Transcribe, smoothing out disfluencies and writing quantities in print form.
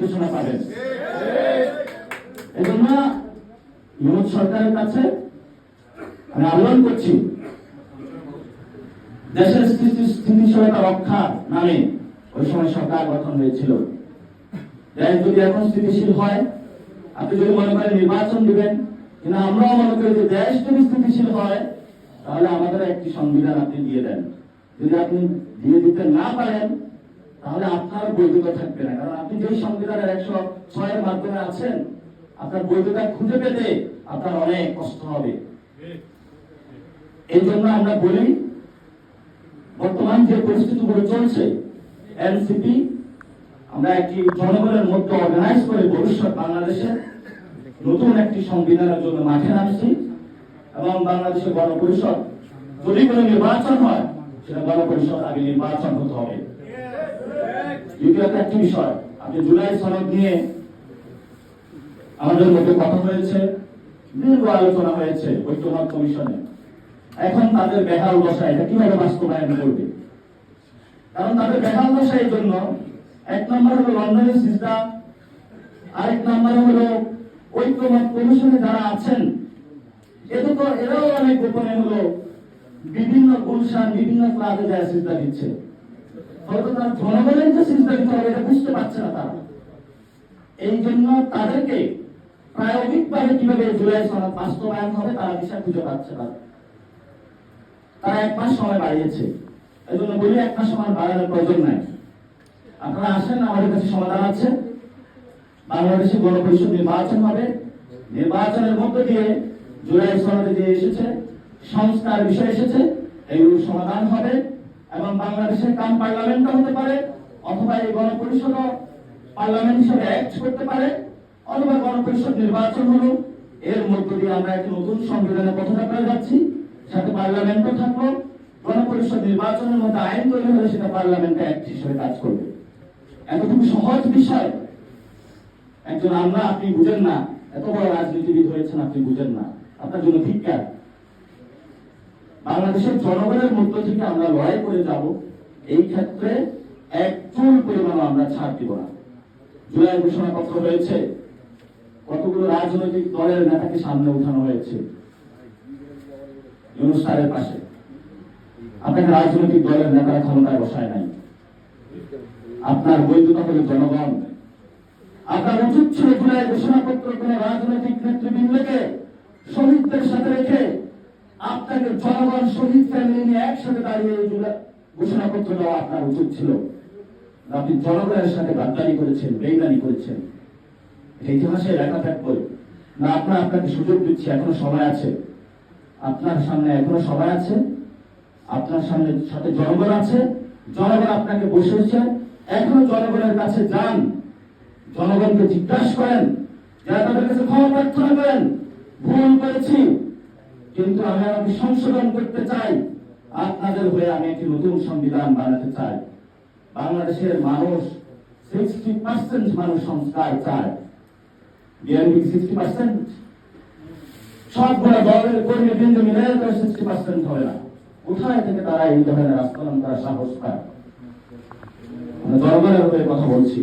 ঘোষণা পাবেন। এজন্য ইউনিট সরকারের কাছে আমি আবেদন করছি, দেশের স্থিতিশীলতা রক্ষার নামে ওই সময় সরকার গঠন হয়েছিল। দেশ যদি এখন স্থিতিশীল হয়, আপনি যদি মনে করেন নির্বাচন দিবেন, কিন্তু আমরাও মনে করি যে দেশ যদি স্থিতিশীল হয় তাহলে আমাদের একটি সংবিধান আপনি দিয়ে দেন। যদি আপনি দিয়ে দিতে না পারেন তাহলে আপনার বৈধতা থাকবে না, কারণ আপনি যেই সংবিধানের 106 মাধ্যমে আছেন, আপনার বৈধতা খুঁজে পেতে আপনার অনেক কষ্ট হবে। এই জন্য আমরা বলি, বর্তমান যে পরিস্থিতিগুলো চলছে, এনসিপি আমরা একটি জনগণের মধ্যে অর্গানাইজ করে ভবিষ্যৎ বাংলাদেশের নতুন একটি সংবিধানের জন্য মাঠে নামছি, এবং বাংলাদেশের গণপরিষদ যদি কোনো নির্বাচন হয় সেটা গণপরিষদ আগে নির্বাচন হতে হবে। দ্বিতীয়ত একটি বিষয়, আপনি জুলাই সনদ নিয়ে আমাদের মধ্যে কথা হয়েছে, দীর্ঘ আলোচনা হয়েছে ঐক্যমত্য কমিশনে। এখন তাদের বেহাল দশা, এটা কিভাবে বাস্তবায়ন করবে? কারণ তাদের বেহাল দশা এই জন্য, এক নম্বর হলো লন্ডনের সিস্টেম, আরেক নম্বর হলো ঐক্যমত্য কমিশনে যারা আছেন এরাও অনেক গোপনে হলো বিভিন্ন গুলশান বিভিন্ন ক্লাবে যায় সিস্টেম দিচ্ছে, হয়তো তার জনগণের যে সিস্টেম দিতে হবে এটা বুঝতে পারছে না তারা। এই জন্য তাদেরকে প্রায়োগিকভাবে কিভাবে জুলাই সনদ বাস্তবায়ন হবে তারা দিশা খুঁজে পাচ্ছে না। তারা 1 মাস সময় বাড়িয়েছে, এই জন্য বলি 1 মাস সময় বাড়ানোর প্রয়োজন নাই। আপনারা আসেন, আমাদের কাছে সমাধান আছে। বাংলাদেশে গণপরিষদ নির্বাচন হবে, নির্বাচনের মধ্য দিয়ে জুলাই সনদে যে এসেছে সংস্কার বিষয় এসেছে, এগুলো সমাধান হবে, এবং বাংলাদেশের কাম পার্লামেন্টও হতে পারে, অথবা এই গণপরিষদ পার্লামেন্ট হিসেবে অ্যাক্ট করতে পারে, অথবা গণপরিষদ নির্বাচন হলো, এর মধ্য দিয়ে আমরা একটি নতুন সংবিধানের পথযাত্রায় যাচ্ছি, সাথে পার্লামেন্টও থাকলো। গণপরিষদ নির্বাচনের মধ্যে আইন তৈরি হলে সেটা পার্লামেন্টে অ্যাক্ট হিসেবে কাজ করবে। এতটুকু সহজ বিষয় একজন আমরা, আপনি বুঝেন না, এত বড় রাজনীতিবিদ হয়েছেন, আপনি বুঝেন না, আপনার জন্য ধিক্কার। বাংলাদেশের জনগণের মধ্য থেকে আমরা লড়াই করে যাব, এই ক্ষেত্রে এক চুল পরিমাণ আমরা ছাড় দিব না। জুলাই ঘোষণাপত্র হয়েছে, কতগুলো রাজনৈতিক দলের নেতাকে সামনে উঠানো হয়েছে ইউনূস স্যারের পাশে। আপনাকে রাজনৈতিক দলের নেতারা ক্ষমতায় বসায় নাই, আপনার বৈধতা হলো জনগণ। আপনার উচিত ছিল জুলাই ঘোষণাপত্র কোন রাজনৈতিক নেতৃবৃন্দকে শহীদদের সাথে রেখে আপনাকে জনগণ শহীদ ফ্যামিলি নিয়ে একসাথে দাঁড়িয়ে ঘোষণাপত্র দেওয়া আপনার উচিত ছিল। আপনি জনগণের সাথে গাদ্দারি করেছেন, বেইমানি করেছেন, এটা ইতিহাসে লেখা থাকবে না। আপনাকে সুযোগ দিচ্ছি, এখনো সময় আছে, আপনার সামনে এখনো সময় আছে, আপনার সামনে সাথে জনগণ আছে, জনগণ আপনাকে বসেছে, এখনো জনগণের কাছে যান, জনগণকে জিজ্ঞাসা করেন, যারা তাদের কাছে ক্ষমা প্রার্থনা করেন, ভুল করেছি কিন্তু আমি সংশোধন করতে চাই, আপনাদের হয়ে আমি একটি নতুন সংবিধান বানাতে চাই। বাংলাদেশের মানুষ 60% মানুষ সংস্কার চায়, বিএনপি 60%, সবগুলো দলের কর্মী বৃন্দ মিলে 60% হবে না। কোথায় থেকে তারা এই ধরনের আস্ফলন করার সাহস পায়? জনগণের হয়ে কথা বলছি।